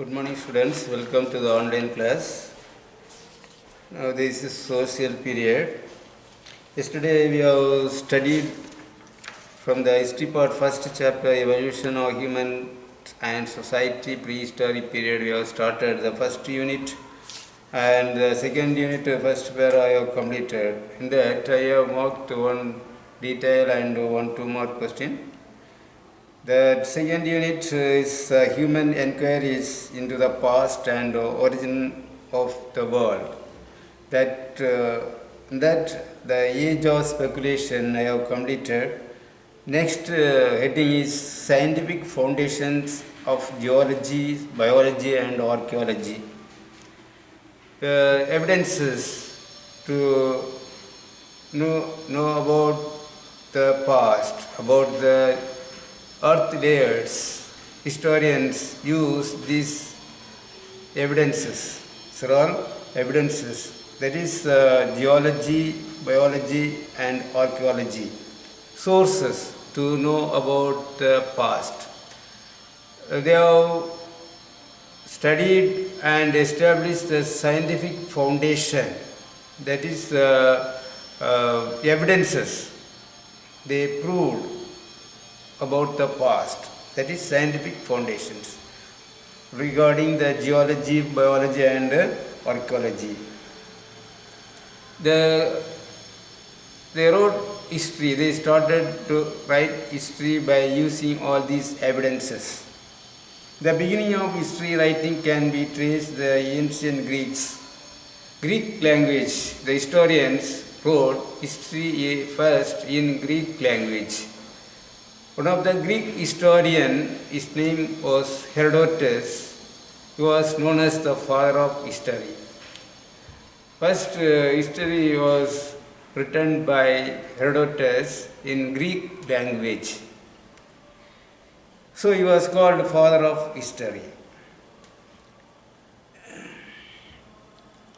Good morning students, welcome to the online class. Now this is social period. Yesterday we have studied from the history part first chapter evolution of human and society prehistoric period. We have started the first unit and the second unit first pair I have completed. In that I have marked one detail and two more question. The second unit is human enquiries into the past and origin of the world. That the age of speculation I have completed. Next heading is scientific foundations of geology, biology and archaeology. Evidences to know about the past, about the earth layers. Historians use these evidences. These are all evidences. That is geology, biology and archaeology. Sources to know about the past. They have studied and established the scientific foundation. That is evidences. They proved about the past, that is scientific foundations regarding the geology, biology and archaeology. They wrote history, they started to write history by using all these evidences. The beginning of history writing can be traced the ancient Greeks. Greek language, the historians wrote history first in Greek language. One of the Greek historian, his name was Herodotus. He was known as the father of history. First history was written by Herodotus in Greek language. So he was called father of history.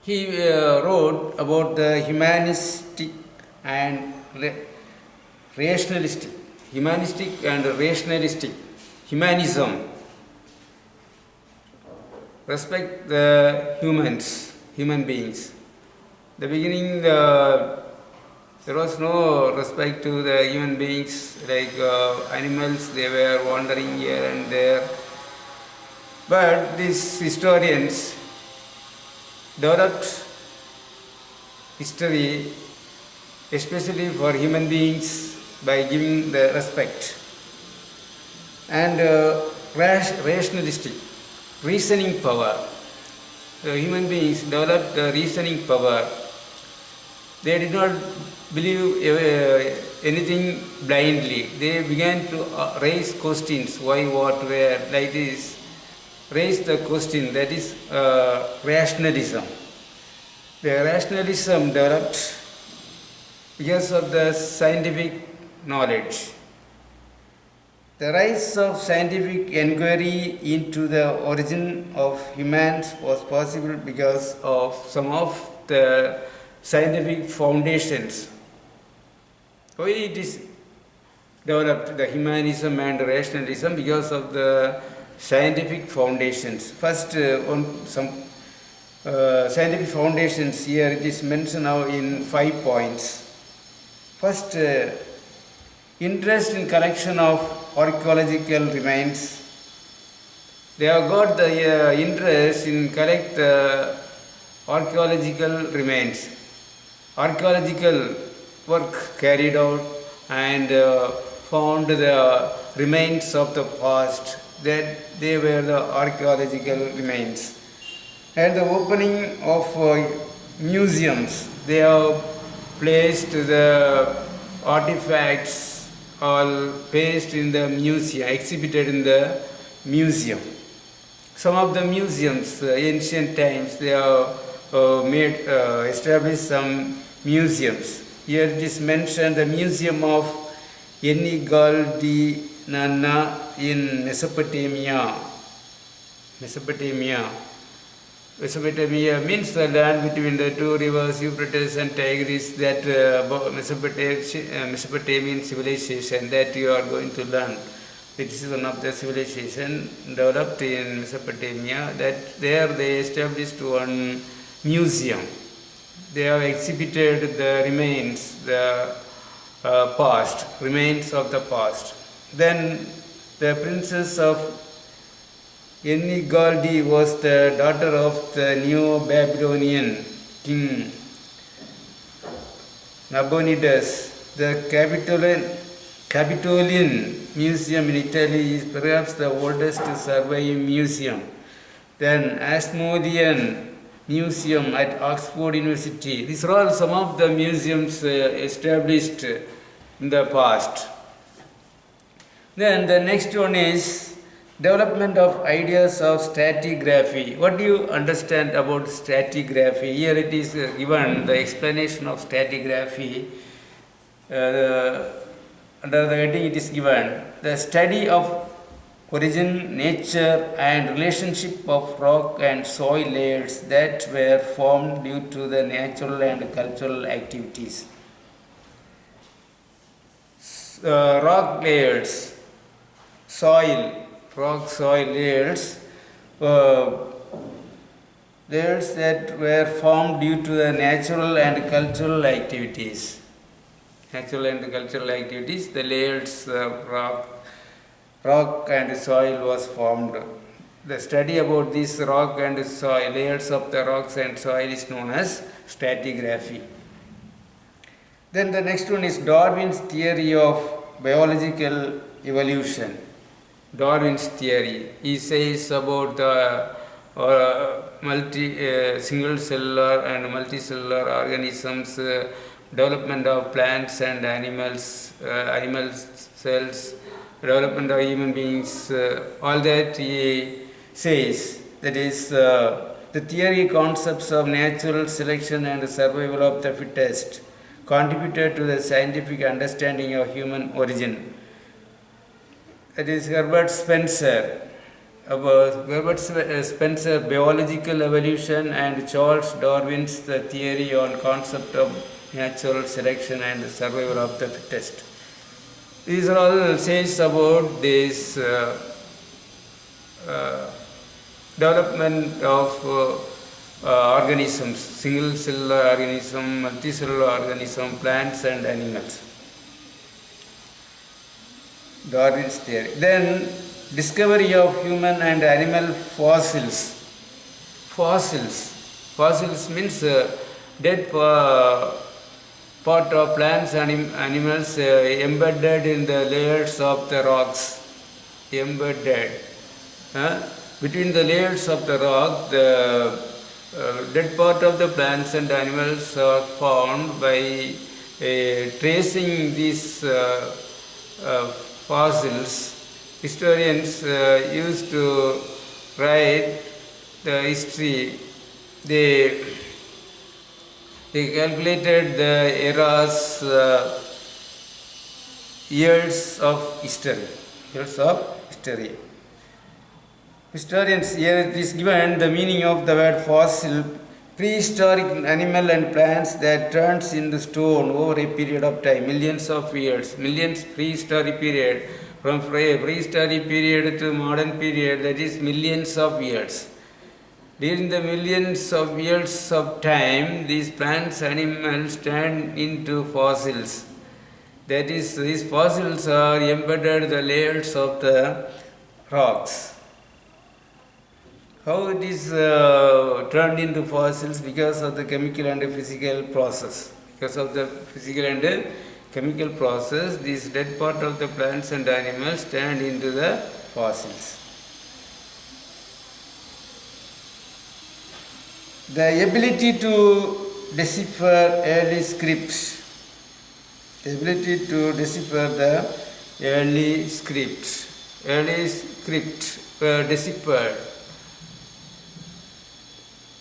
He wrote about the humanistic and rationalistic. Humanistic and rationalistic. Humanism. Respect the human beings. The beginning, there was no respect to the human beings, like animals, they were wandering here and there. But these historians developed history, especially for human beings, by giving the respect. And rationalistic, reasoning power. The human beings developed the reasoning power. They did not believe anything blindly. They began to raise questions, why, what, where, like this. Raise the question, that is rationalism. The rationalism developed because of the scientific knowledge. The rise of scientific inquiry into the origin of humans was possible because of some of the scientific foundations. Why it is developed, the humanism and rationalism? Because of the scientific foundations. First, some scientific foundations here, it is mentioned now in 5 points. First, interest in collection of archaeological remains. They have got the interest in collect the archaeological remains. Archaeological work carried out and found the remains of the past, that they were the archaeological remains. At the opening of museums, they have placed the artifacts all placed in the museum, exhibited in the museum. Some of the museums, ancient times, they have established some museums. Here it is mentioned the Museum of Enigal di Nana in Mesopotamia. Mesopotamia means the land between the two rivers Euphrates and Tigris, that Mesopotamian civilization that you are going to learn It is one of the civilization developed in Mesopotamia. That there they established one museum. They have exhibited the remains, the remains of the past. Then the princess of Enigaldi was the daughter of the Neo-Babylonian king Nabonidus. The Capitolian Museum in Italy is perhaps the oldest surviving museum. Then Ashmolean Museum at Oxford University. These are all some of the museums established in the past. Then the next one is development of ideas of stratigraphy. What do you understand about stratigraphy? Here it is given the explanation of stratigraphy. Under the heading it is given the study of origin, nature and relationship of rock and soil layers that were formed due to the natural and cultural activities. Rock layers, rock soil layers, layers that were formed due to the natural and cultural activities. The layers of rock and soil was formed. The study about these rock and soil, layers of the rocks and soil is known as stratigraphy. Then the next one is Darwin's theory of biological evolution. Darwin's theory. He says about the single cellular and multicellular organisms, development of plants and animals, animal cells, development of human beings, all that he says. That is the theory concepts of natural selection and survival of the fittest contributed to the scientific understanding of human origin. That is Herbert Spencer, biological evolution, and Charles Darwin's the theory on concept of natural selection and survival of the fittest. These are all says about this development of organisms, single cellular organism, multicellular organism, plants and animals. Darwin's theory. Then discovery of human and animal fossils. Fossils means dead part of plants and animals embedded in the layers of the rocks. Between the layers of the rock, the dead part of the plants and animals are found by tracing these fossils. Historians used to write the history. They calculated the era's years of history. Historians, here it is given the meaning of the word fossil: prehistoric animal and plants that turns into stone over a period of time, millions of years, prehistoric period, from prehistoric period to modern period, that is millions of years. During the millions of years of time, these plants, animals turn into fossils. That is, these fossils are embedded in the layers of the rocks. How it is turned into fossils? Because of the chemical and physical process. This dead part of the plants and animals turned into the fossils. The ability to decipher early scripts. Deciphered.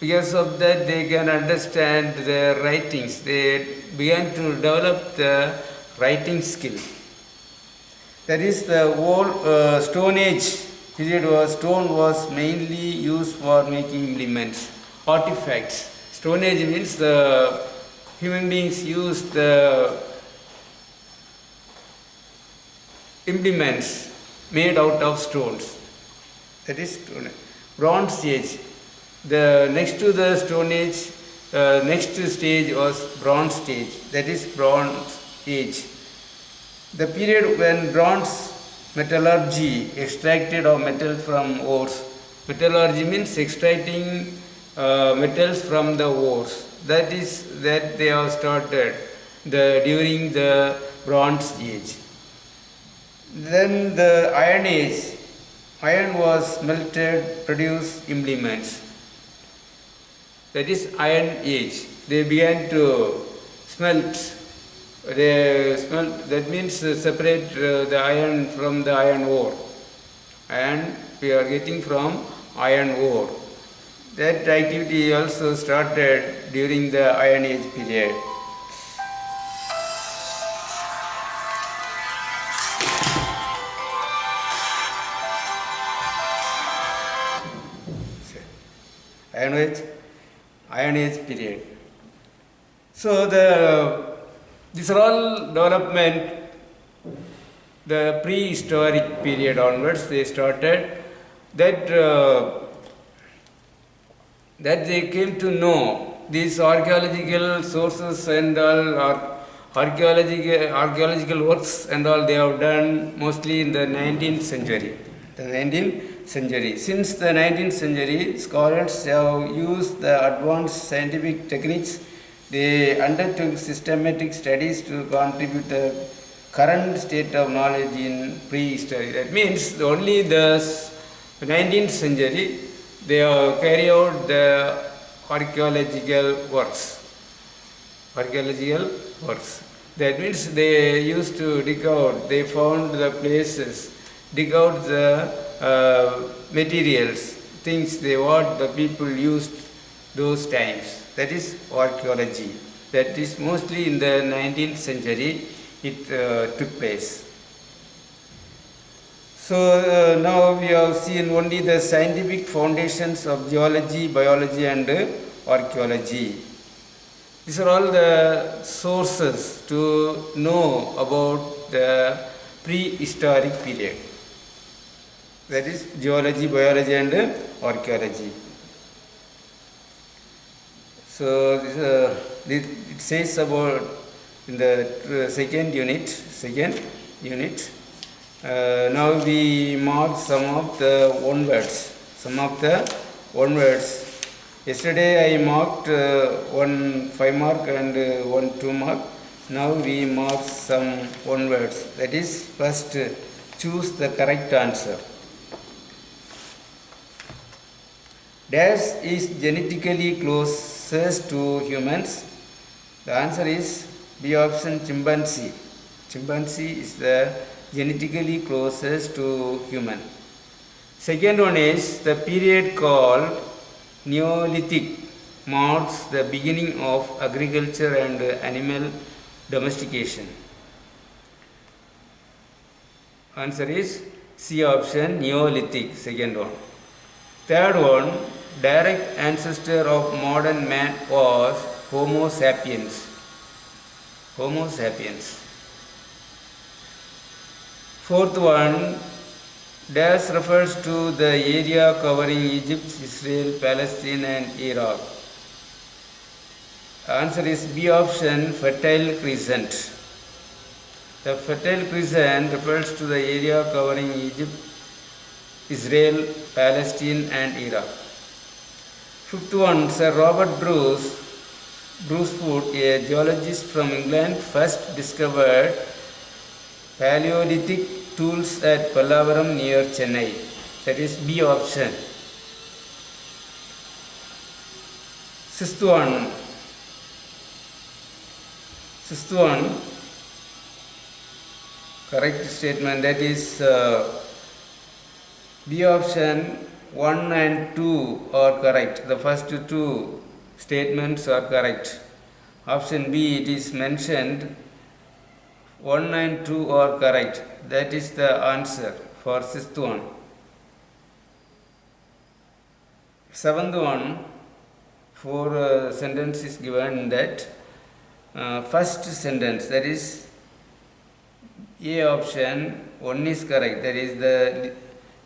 Because of that, they can understand their writings. They began to develop the writing skill. That is, the whole Stone Age period stone was mainly used for making implements, artifacts. Stone Age means the human beings used the implements, made out of stones. That is stone. Bronze Age. The next to the Stone Age, next stage was Bronze Age. That is Bronze Age. The period when bronze metallurgy extracted of metal from ores. Metallurgy means extracting metals from the ores. That they have started during the Bronze Age. Then the Iron Age. Iron was melted, produced implements. That is Iron Age. They began to smelt. That means separate the iron from the iron ore. And we are getting from iron ore. That activity also started during the Iron Age period. Iron Age period. So these are all development. The prehistoric period onwards they started. That they came to know these archaeological sources and all archaeological works and all they have done mostly in the 19th century. Since the 19th century, scholars have used the advanced scientific techniques. They undertook systematic studies to contribute the current state of knowledge in prehistory. That means only the 19th century they have carried out the archaeological works. That means they used to dig out, they found the places, dig out the materials, things what the people used those times. That is archaeology. That is mostly in the 19th century it took place. So now we have seen only the scientific foundations of geology, biology and archaeology. These are all the sources to know about the prehistoric period. That is geology, biology and archaeology. So it says about in the second unit. Now we mark some of the one words. Yesterday I marked one 5 mark and one 2 mark. Now we mark some one words. That is, first choose the correct answer. Dash is genetically closest to humans. The answer is B option, chimpanzee. Chimpanzee is the genetically closest to human. Second one is the period called Neolithic marks the beginning of agriculture and animal domestication. Answer is C option, Neolithic, second one. Third one, direct ancestor of modern man was Homo sapiens. Fourth one, dash refers to the area covering Egypt, Israel, Palestine and Iraq. Answer is B option, Fertile Crescent. The Fertile Crescent refers to the area covering Egypt, Israel, Palestine and Iraq. Fifth one, Sir Robert Brucewood, a geologist from England, first discovered Paleolithic tools at Pallavaram near Chennai. That is B option. Sixth one, correct statement, that is B option. 1 and 2 are correct. The first two statements are correct. Option B, it is mentioned 1 and 2 are correct. That is the answer for sixth one. Seventh one, 4 sentences given that first sentence, that is A option, One is correct. That is the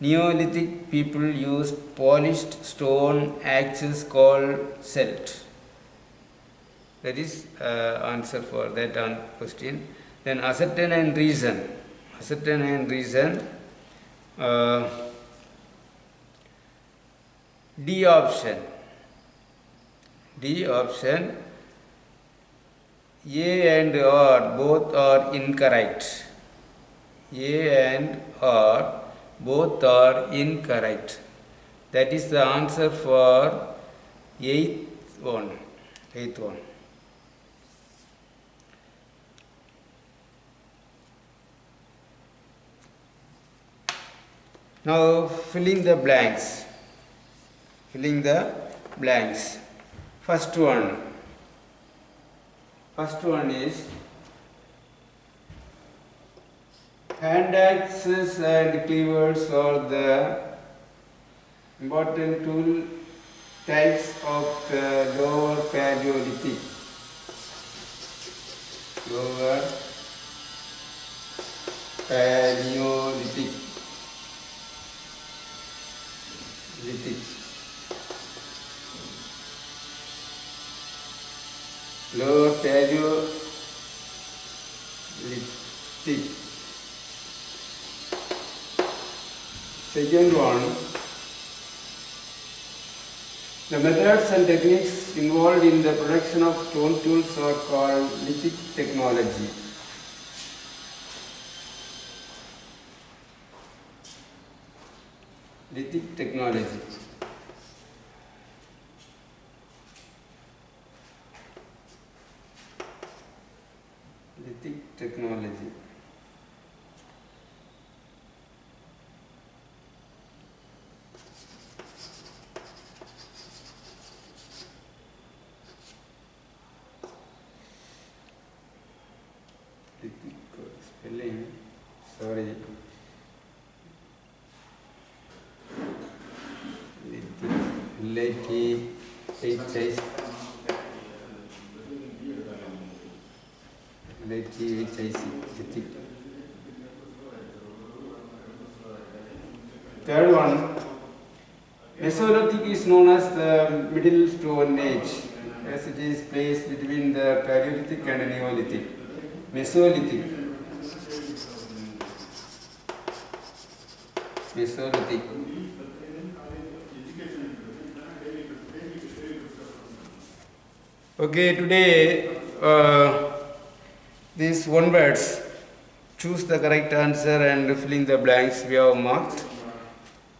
Neolithic people used polished stone axes called celt. That is answer for that question. Then ascertain and reason. Ascertain and reason. D option. D option. A and R both are incorrect. A and R both are incorrect. That is the answer for eighth one. Now filling the blanks. Filling the blanks. First one is hand axes and cleavers are the important tool types of the lower Paleolithic. Lower Paleolithic. Lower Paleolithic. Second one, the methods and techniques involved in the production of stone tools are called lithic technology. Lithic technology. Lithic technology. Spelling, sorry. Third one, Mesolithic is known as the Middle Stone Age, as it is placed between the Paleolithic and Neolithic. Mesolithic. Okay, today these one words, choose the correct answer and filling the blanks we have marked.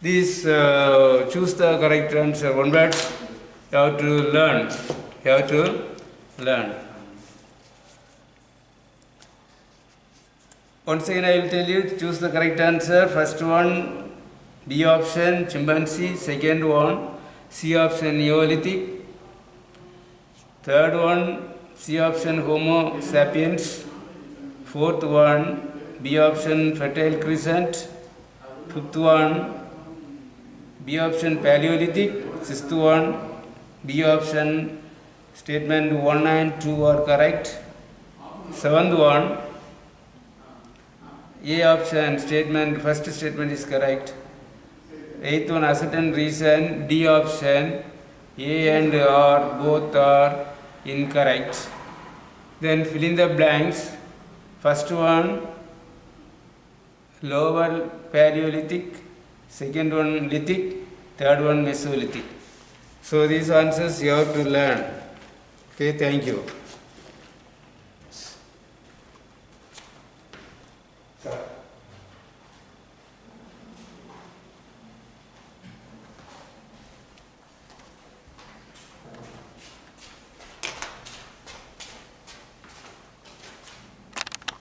These choose the correct answer one words you have to learn. Once again I will tell you, choose the correct answer. First one, B option, chimpanzee. Second one, C option, Neolithic. Third one, C option, Homo sapiens. Fourth one, B option, Fertile Crescent. Fifth one, B option, Paleolithic. Sixth one, B option, statement 1 and 2 are correct. Seventh one, A option, first statement is correct. Eighth one, ascertain reason, D option, A and R both are incorrect. Then fill in the blanks. First one, lower Paleolithic. Second one, lithic. Third one, Mesolithic. So these answers you have to learn. Okay, thank you.